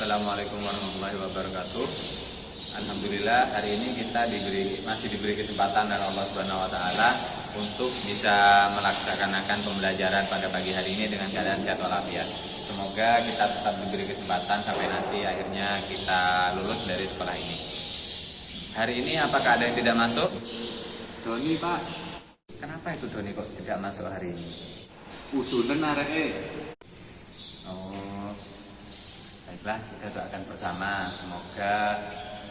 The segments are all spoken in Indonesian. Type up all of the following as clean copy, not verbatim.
Assalamualaikum warahmatullahi wabarakatuh. Alhamdulillah hari ini kita masih diberi kesempatan dari Allah Subhanahu wa taala untuk bisa melaksanakan pembelajaran pada pagi hari ini dengan keadaan sehat walafiat. Semoga kita tetap diberi kesempatan sampai nanti akhirnya kita lulus dari sekolah ini. Hari ini apakah ada yang tidak masuk? Doni Pak, Kenapa itu Doni kok tidak masuk hari ini? udunen areke. Oh, baiklah, kita doakan bersama. Semoga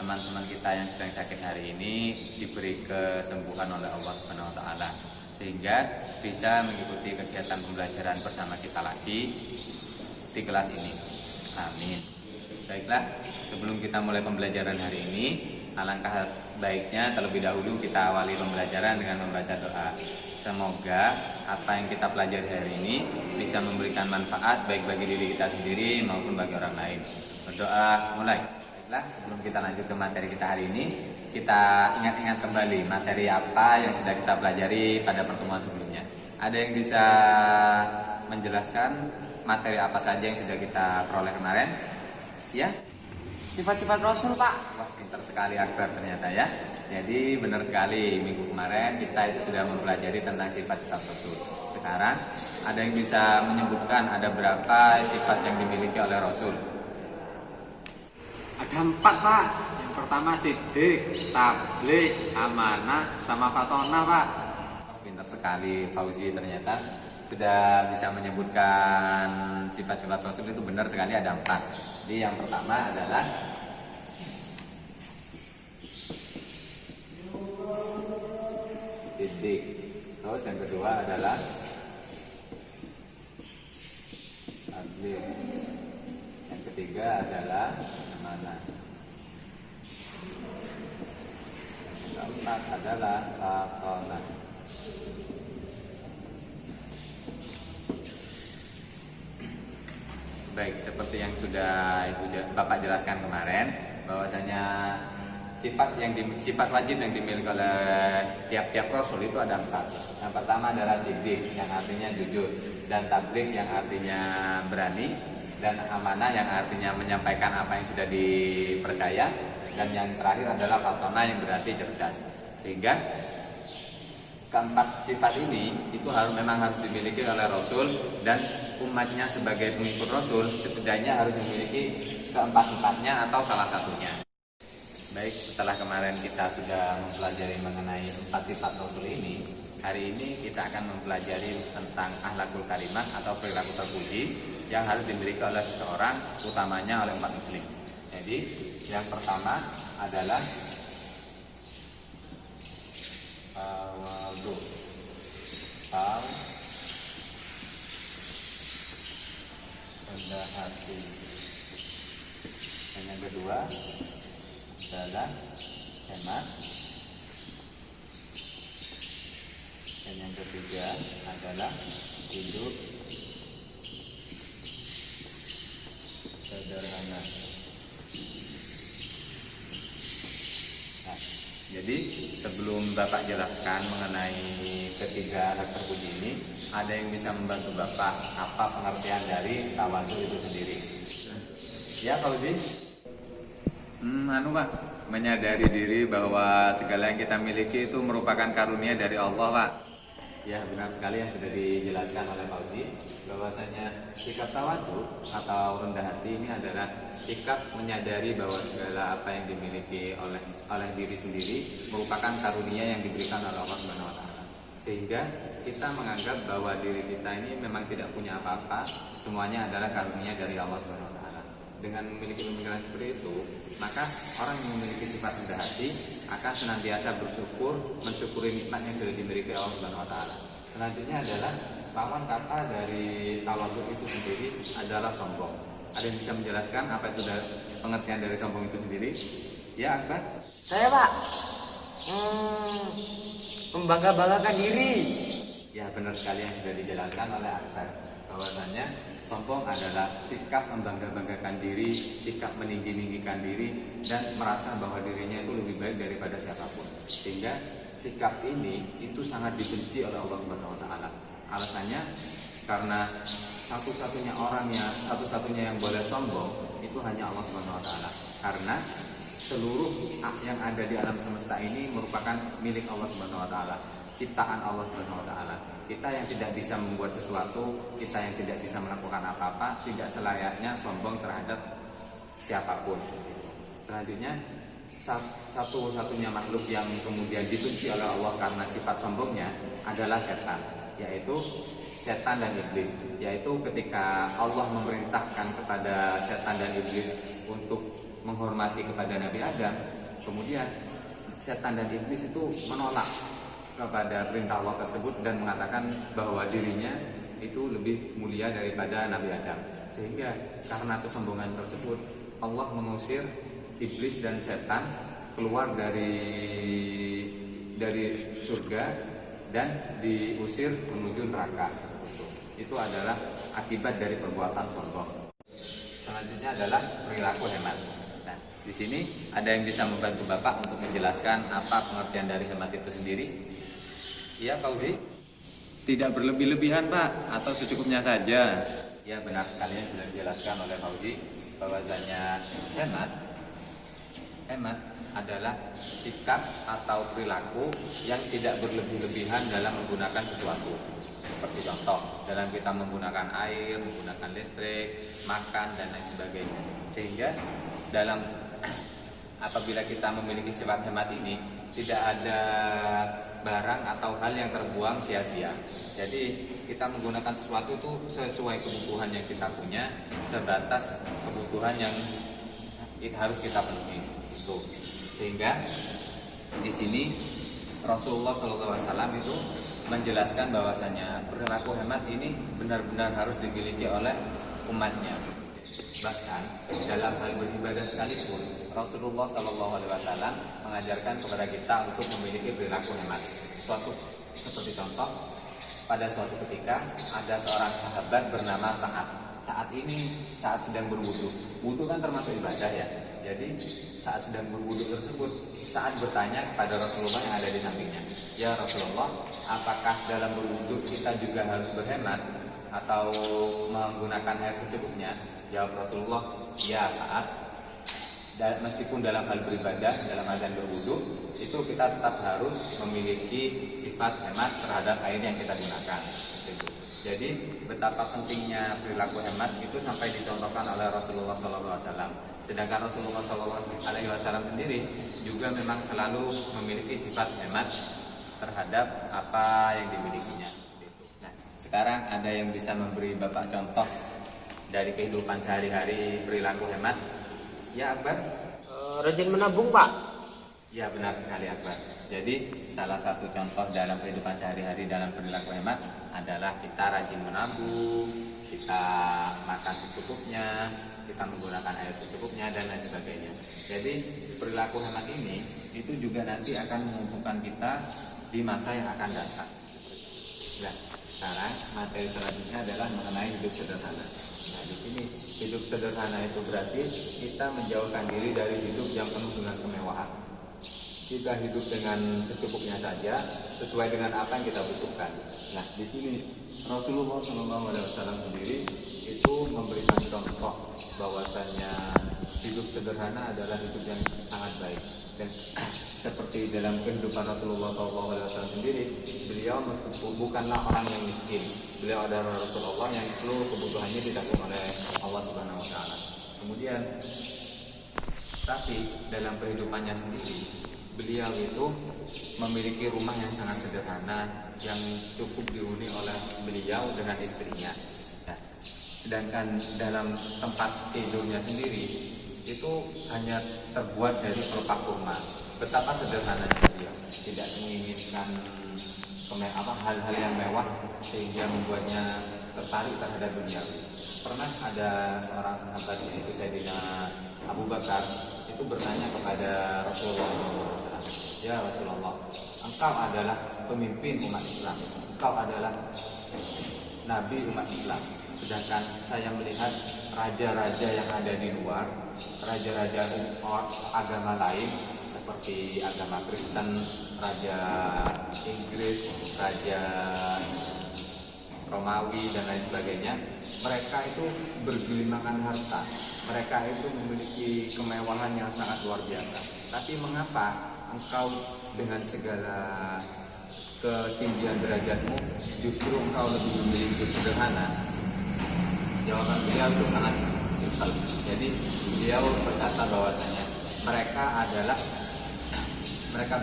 teman-teman kita yang sedang sakit hari ini diberi kesembuhan oleh Allah Subhanahu wa taala sehingga bisa mengikuti kegiatan pembelajaran bersama kita lagi di kelas ini. Amin. Baiklah, sebelum kita mulai pembelajaran hari ini, alangkah baiknya terlebih dahulu kita awali pembelajaran dengan membaca doa. Semoga apa yang kita pelajari hari ini bisa memberikan manfaat baik bagi diri kita sendiri maupun bagi orang lain. Berdoa mulai. Baiklah, sebelum kita lanjut ke materi kita hari ini, kita ingat-ingat kembali materi apa yang sudah kita pelajari pada pertemuan sebelumnya. Ada yang bisa menjelaskan materi apa saja yang sudah kita peroleh kemarin? Ya? Sifat-sifat Rasul Pak. Wah, pintar sekali Akbar ternyata ya. Jadi benar sekali, minggu kemarin kita itu sudah mempelajari tentang sifat-sifat Rasul. Sekarang ada yang bisa menyebutkan ada berapa sifat yang dimiliki oleh Rasul? Ada 4 Pak. Yang pertama siddiq, tabligh, amanah, sama fatonah Pak. Pintar sekali Fauzi ternyata sudah bisa menyebutkan sifat-sifat Rasul itu benar sekali ada 4. Jadi yang pertama adalah siddiq. Terus yang kedua adalah tabligh. Yang ketiga adalah amanah. Yang keempat adalah fatonah. Baik, seperti yang sudah Bapak jelaskan kemarin, bahwasanya sifat wajib yang dimiliki oleh tiap-tiap Rasul itu ada 4. Yang pertama adalah siddiq, yang artinya jujur, dan tabligh yang artinya berani, dan amanah yang artinya menyampaikan apa yang sudah dipercaya, dan yang terakhir adalah fatonah yang berarti cerdas. Sehingga keempat sifat ini itu memang harus dimiliki oleh Rasul, dan umatnya sebagai pengikut Rasul setidaknya harus memiliki keempat-empatnya atau salah satunya. Baik, setelah kemarin kita sudah mempelajari mengenai 4 sifat Rasul ini, hari ini kita akan mempelajari tentang akhlakul karimah atau perilaku terpuji yang harus dimiliki oleh seseorang, utamanya oleh umat muslim. Jadi yang pertama adalah tawadhu. Rendah hati. Dan yang kedua adalah hemat. Dan yang ketiga adalah hidup sederhana. Nah, jadi sebelum Bapak jelaskan mengenai ketiga akhlak terpuji ini, ada yang bisa membantu Bapak apa pengertian dari tawadhu itu sendiri? Ya, Fauzi? Pak, menyadari diri bahwa segala yang kita miliki itu merupakan karunia dari Allah, Pak. Ya, benar sekali yang sudah dijelaskan oleh Fauzi, bahwasanya sikap tawadhu atau rendah hati ini adalah sikap menyadari bahwa segala apa yang dimiliki oleh diri sendiri merupakan karunia yang diberikan oleh Allah Subhanahu wa taala. Sehingga kita menganggap bahwa diri kita ini memang tidak punya apa-apa, semuanya adalah karunia dari Allah Subhanahu wa taala. Dengan memiliki pemikiran seperti itu, maka orang yang memiliki sifat rendah hati akan senantiasa bersyukur, mensyukuri nikmat yang sudah dimiliki Allah Subhanahu wa taala. Selanjutnya adalah lawan kata dari tawadhu itu sendiri adalah sombong. Ada yang bisa menjelaskan apa itu pengertian dari sombong itu sendiri? Ya, Akbar? Saya Pak, membangga-banggakan diri. Ya, benar sekali yang sudah dijelaskan oleh Akbar, bahwasanya sombong adalah sikap membangga-banggakan diri, sikap meninggi-ninggikan diri, dan merasa bahwa dirinya itu lebih baik daripada siapapun. Sehingga sikap ini itu sangat dibenci oleh Allah Subhanahu wa taala. Alasannya Karena satu-satunya yang boleh sombong itu hanya Allah Subhanahu wa taala. Karena seluruh yang ada di alam semesta ini merupakan milik Allah Subhanahu wa taala, ciptaan Allah Subhanahu wa taala. Kita yang tidak bisa membuat sesuatu, kita yang tidak bisa melakukan apa-apa, tidak selayaknya sombong terhadap siapapun. Selanjutnya, satu-satunya makhluk yang kemudian dibenci oleh Allah karena sifat sombongnya adalah setan, yaitu setan dan iblis. Yaitu ketika Allah memerintahkan kepada setan dan iblis untuk menghormati kepada Nabi Adam, kemudian setan dan iblis itu menolak kepada perintah Allah tersebut dan mengatakan bahwa dirinya itu lebih mulia daripada Nabi Adam. Sehingga karena kesombongan tersebut Allah mengusir iblis dan setan keluar dari surga dan diusir menuju neraka. Itu adalah akibat dari perbuatan sombong. Selanjutnya adalah perilaku hemat. Nah, di sini ada yang bisa membantu Bapak untuk menjelaskan apa pengertian dari hemat itu sendiri? Iya, Fauzi? Tidak berlebih-lebihan, Pak, atau secukupnya saja. Ya, benar sekali yang sudah dijelaskan oleh Fauzi bahwasanya hemat adalah sikap atau perilaku yang tidak berlebih-lebihan dalam menggunakan sesuatu. Seperti contoh, dalam kita menggunakan air, menggunakan listrik, makan, dan lain sebagainya. Sehingga apabila kita memiliki sifat hemat ini, tidak ada barang atau hal yang terbuang sia-sia. Jadi kita menggunakan sesuatu itu sesuai kebutuhan yang kita punya, sebatas kebutuhan yang harus kita penuhi. Itu. Sehingga di sini Rasulullah SAW itu menjelaskan bahwasanya perilaku hemat ini benar-benar harus dimiliki oleh umatnya. Bahkan dalam hal beribadah sekalipun Rasulullah SAW mengajarkan kepada kita untuk memiliki perilaku hemat. Seperti contoh, pada suatu ketika ada seorang sahabat bernama Sa'ad. Saat sedang berwudu. Wudu kan termasuk ibadah ya. Jadi saat sedang berwudu tersebut, Sa'ad bertanya kepada Rasulullah yang ada di sampingnya, "Ya Rasulullah, apakah dalam berwudu kita juga harus berhemat atau menggunakan air secukupnya?" Jawab Rasulullah, "Ya Sa'ad, meskipun dalam hal beribadah, dalam azan berwudu, itu kita tetap harus memiliki sifat hemat terhadap air yang kita gunakan." Jadi betapa pentingnya perilaku hemat itu sampai dicontohkan oleh Rasulullah SAW. Sedangkan Rasulullah SAW sendiri juga memang selalu memiliki sifat hemat terhadap apa yang dimilikinya. Nah, sekarang ada yang bisa memberi Bapak contoh dari kehidupan sehari-hari perilaku hemat? Ya, Akbar? Rajin menabung, Pak. Ya, benar sekali, Akbar. Jadi salah satu contoh dalam kehidupan sehari-hari dalam perilaku hemat adalah kita rajin menabung, kita makan secukupnya, kita menggunakan air secukupnya, dan lain sebagainya. Jadi perilaku hemat ini itu juga nanti akan menguntungkan kita di masa yang akan datang. Nah, sekarang materi selanjutnya adalah mengenai hidup sederhana. Nah, di sini hidup sederhana itu berarti kita menjauhkan diri dari hidup yang penuh dengan kemewahan. Kita hidup dengan secukupnya saja, sesuai dengan apa yang kita butuhkan. Nah, di sini Rasulullah SAW sendiri itu memberikan contoh bahwasanya hidup sederhana adalah hidup yang sangat baik. Dan seperti dalam kehidupan Rasulullah SAW sendiri, beliau meskipun bukanlah orang yang miskin, beliau adalah Rasulullah yang seluruh kebutuhannya ditanggung oleh Allah Subhanahu Wa Taala. Kemudian, tapi dalam kehidupannya sendiri, beliau itu memiliki rumah yang sangat sederhana yang cukup dihuni oleh beliau dengan istrinya. Nah, sedangkan dalam tempat tidurnya sendiri itu hanya terbuat dari pelepah kurma. Betapa sederhananya beliau, tidak menginginkan hal-hal yang mewah sehingga membuatnya tertarik terhadap dunia. Pernah ada seorang sahabat yaitu Sayyidina Abu Bakar itu bertanya kepada Rasulullah SAW, "Ya Rasulullah, engkau adalah pemimpin umat Islam, engkau adalah Nabi umat Islam. Sedangkan saya melihat raja-raja yang ada di luar, raja-raja agama lain seperti agama Kristen, raja Inggris, raja Romawi dan lain sebagainya, mereka itu bergelimangan harta, mereka itu memiliki kemewahan yang sangat luar biasa. Tapi mengapa engkau dengan segala ketinggian derajatmu justru engkau lebih memilih hidup sederhana? Jawaban beliau itu sangat simpel. Jadi beliau berkata bahwasanya mereka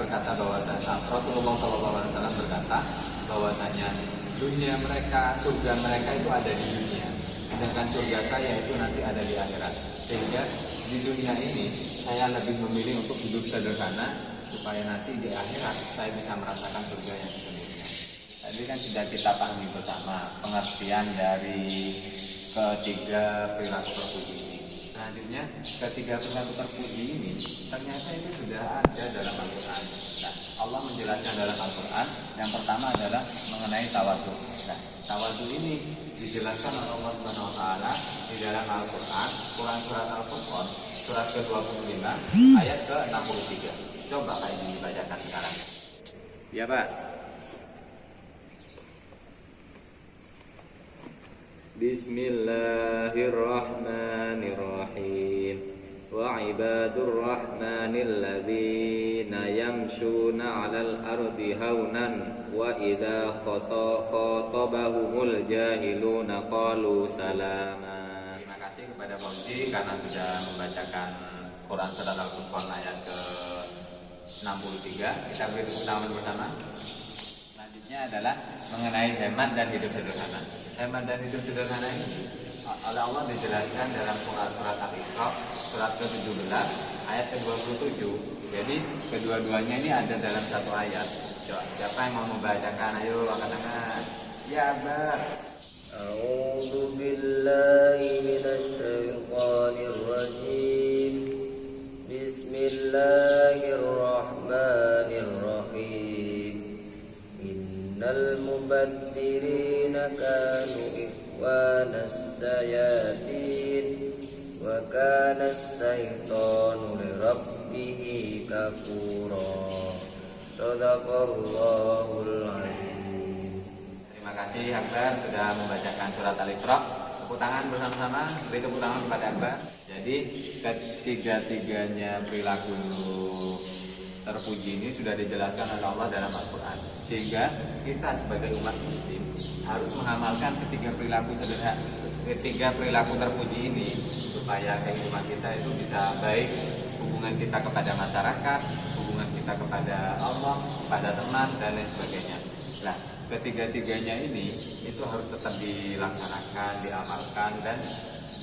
berkata bahwasanya Rasulullah SAW berkata bahwasanya dunia mereka, surga mereka itu ada di dunia, sedangkan surga saya itu nanti ada di akhirat. Sehingga di dunia ini saya lebih memilih untuk hidup sederhana supaya nanti di akhirat saya bisa merasakan surga yang sesungguhnya. Tadi kan sudah kita pahami bersama pengertian dari ketiga perilaku terpuji ini. Selanjutnya, ketiga perilaku terpuji ini ternyata itu sudah ada dalam Al-Quran. Nah, Allah menjelaskan dalam Al-Quran. Yang pertama adalah mengenai tawadhu. Nah, tawadhu ini dijelaskan oleh Allah Subhanahu Wa Taala di dalam Al-Quran, Quran surat Al-Furqan, surat ke-25 ayat ke-63. Coba Kak ini dibacakan sekarang. Ya Pak. Bismillahirrahmanirrahim. Wa ibadur rahmanil ladzina yamshuna 'alal ardi haunan wa idza khatabahumul jahiluna qalu salama. Terima kasih kepada Fauzi karena sudah membacakan Quran surat Al-Furqan ayat ke-63. Kita beri tepuk tangan bersama. Selanjutnya adalah mengenai hemat dan hidup sederhana. Hemat dan hidup sederhana ini oleh Allah dijelaskan dalam Quran surat Al-Isra surat ke-17 ayat ke-27. Jadi kedua-duanya ini ada dalam satu ayat. Coba, siapa yang mau membacakan? Ayo angkat tangan. Ya, Bar. A'udzu billahi minasy syaithanir rajim. Bismillahirrahmanirrahim. Innal mubadzirina kanu ikhwanas sayatin wa kana as-syaitanu lirabbihi kafura. Shadaqallahul azim. Terima kasih Akbar sudah membacakan surat Al-Isra. Tepuk tangan bersama-sama. Beri tepuk tangan kepada Akbar. Jadi ketiga-tiganya perilaku terpuji ini sudah dijelaskan oleh Allah dalam Al-Quran. Sehingga kita sebagai umat muslim harus mengamalkan ketiga perilaku terpuji ini supaya kehidupan kita itu bisa baik, hubungan kita kepada masyarakat, hubungan kita kepada Allah, kepada teman dan lain sebagainya. Nah, ketiga-tiganya ini itu harus tetap dilaksanakan, diamalkan dan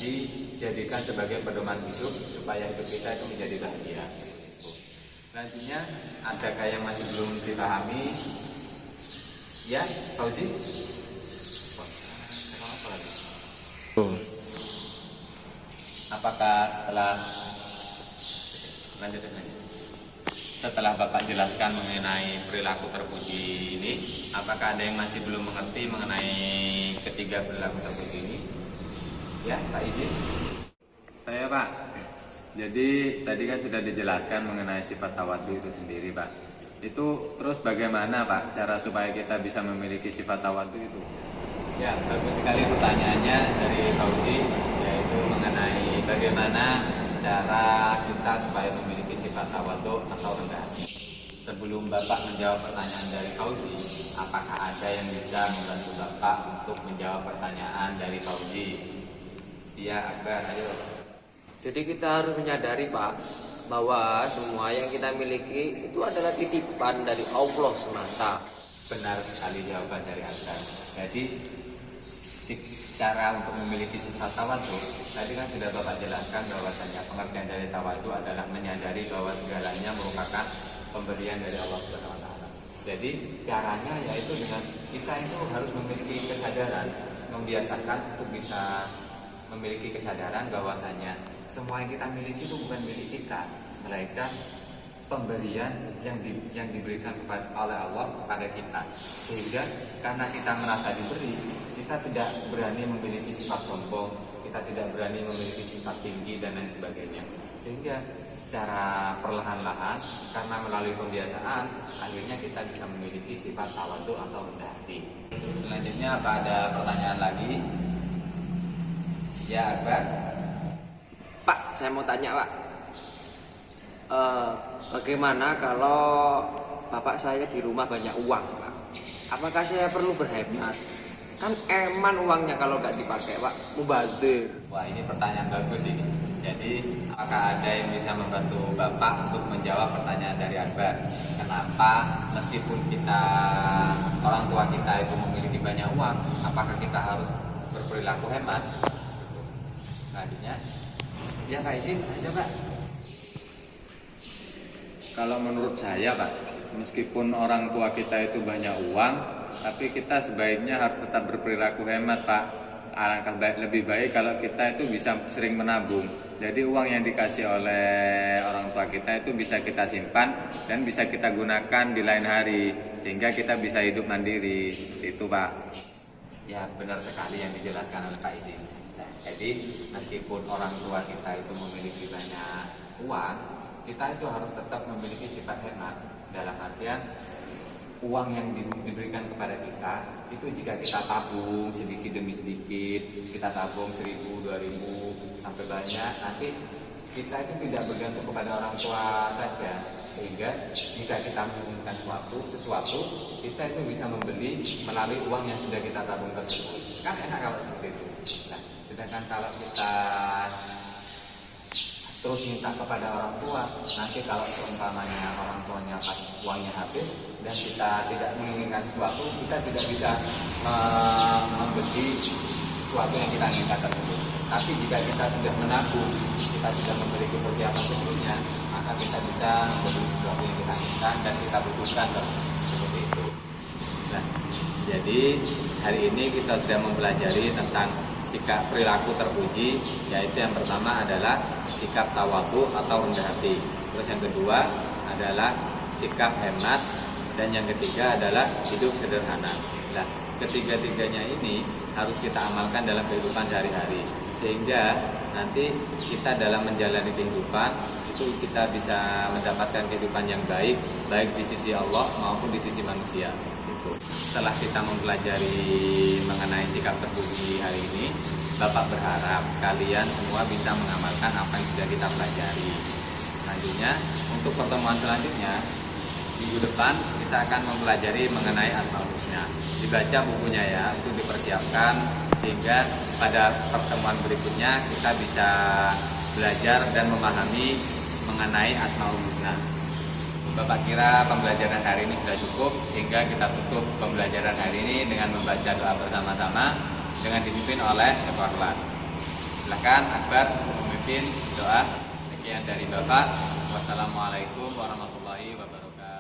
dijadikan sebagai pedoman hidup supaya hidup kita itu menjadi bahagia. Selanjutnya, adakah yang masih belum dipahami? Ya, Fauzi? Apakah setelah Bapak jelaskan mengenai perilaku terpuji ini, apakah ada yang masih belum mengerti mengenai ketiga perilaku terpuji ini? Ya, Pak izin. Saya Pak. Jadi tadi kan sudah dijelaskan mengenai sifat tawadhu itu sendiri Pak. Itu terus bagaimana Pak cara supaya kita bisa memiliki sifat tawadhu itu? Ya, bagus sekali pertanyaannya dari Fauzi, yaitu mengenai bagaimana cara kita supaya memiliki sifat tawadhu atau rendah hati. Sebelum Bapak menjawab pertanyaan dari Fauzi, apakah ada yang bisa membantu Bapak untuk menjawab pertanyaan dari Fauzi? Iya, Akbar, ayo. Jadi kita harus menyadari Pak bahwa semua yang kita miliki itu adalah titipan dari Allah semata. Benar sekali jawaban dari Akbar. Jadi cara untuk memiliki sifat tawadhu tadi kan sudah Bapak jelaskan bahwasanya pengertian dari tawadhu adalah menyadari bahwa segalanya merupakan pemberian dari Allah Subhanahu Wa Taala. Jadi caranya yaitu dengan kita itu harus memiliki kesadaran, membiasakan untuk bisa memiliki kesadaran bahwasanya semua yang kita miliki itu bukan milik kita, melainkan pemberian yang diberikan oleh Allah kepada kita, sehingga karena kita merasa diberi, kita tidak berani memiliki sifat sombong, kita tidak berani memiliki sifat tinggi dan lain sebagainya, sehingga secara perlahan-lahan karena melalui pembiasaan akhirnya kita bisa memiliki sifat tawadhu atau rendah hati. Selanjutnya apa ada pertanyaan lagi? Ya, Akbar. Pak, saya mau tanya Pak, bagaimana kalau bapak saya di rumah banyak uang Pak? Apakah saya perlu berhemat? Kan eman uangnya kalau nggak dipakai Pak, mubazir. Wah, ini pertanyaan bagus ini. Jadi, apakah ada yang bisa membantu Bapak untuk menjawab pertanyaan dari Akbar? Kenapa meskipun orang tua kita itu memiliki banyak uang, apakah kita harus berperilaku hemat? Selanjutnya, ya Pak Izin aja Pak. Kalau menurut saya Pak, meskipun orang tua kita itu banyak uang, tapi kita sebaiknya harus tetap berperilaku hemat Pak. Alangkah lebih baik kalau kita itu bisa sering menabung. Jadi uang yang dikasih oleh orang tua kita itu bisa kita simpan dan bisa kita gunakan di lain hari, sehingga kita bisa hidup mandiri. Seperti itu Pak. Ya, benar sekali yang dijelaskan oleh Pak Izin. Nah, jadi meskipun orang tua kita itu memiliki banyak uang, kita itu harus tetap memiliki sifat hemat. Dalam artian uang yang diberikan kepada kita itu jika kita tabung sedikit demi sedikit, kita tabung 1.000, 2.000 sampai banyak, nanti kita itu tidak bergantung kepada orang tua saja, sehingga jika kita menginginkan sesuatu kita itu bisa membeli melalui uang yang sudah kita tabung tersebut. Kan enak kalau seperti itu. Nah, sedangkan kalau kita terus minta kepada orang tua, nanti kalau seumpamanya orang tuanya pas uangnya habis dan kita tidak menginginkan sesuatu, kita tidak bisa membeli sesuatu yang kita inginkan tersebut. Tapi jika kita sudah menabung, kita sudah memiliki persiapan sebelumnya, maka kita bisa membeli sesuatu yang kita inginkan dan kita butuhkan seperti itu. Nah, jadi hari ini kita sudah mempelajari tentang sikap perilaku terpuji, yaitu yang pertama adalah sikap tawadhu atau rendah hati. Terus yang kedua adalah sikap hemat, dan yang ketiga adalah hidup sederhana. Nah, ketiga-tiganya ini harus kita amalkan dalam kehidupan sehari-hari, sehingga nanti kita dalam menjalani kehidupan itu kita bisa mendapatkan kehidupan yang baik, baik di sisi Allah maupun di sisi manusia. Setelah kita mempelajari mengenai sikap terpuji hari ini, Bapak berharap kalian semua bisa mengamalkan apa yang sudah kita pelajari. Selanjutnya, untuk pertemuan selanjutnya, minggu depan kita akan mempelajari mengenai Asmaul Husna. Dibaca bukunya ya, untuk dipersiapkan sehingga pada pertemuan berikutnya kita bisa belajar dan memahami mengenai Asmaul Husna. Bapak kira pembelajaran hari ini sudah cukup, sehingga kita tutup pembelajaran hari ini dengan membaca doa bersama-sama dengan dipimpin oleh ketua kelas. Silakan Akbar memimpin doa. Sekian dari Bapak. Wassalamualaikum warahmatullahi wabarakatuh.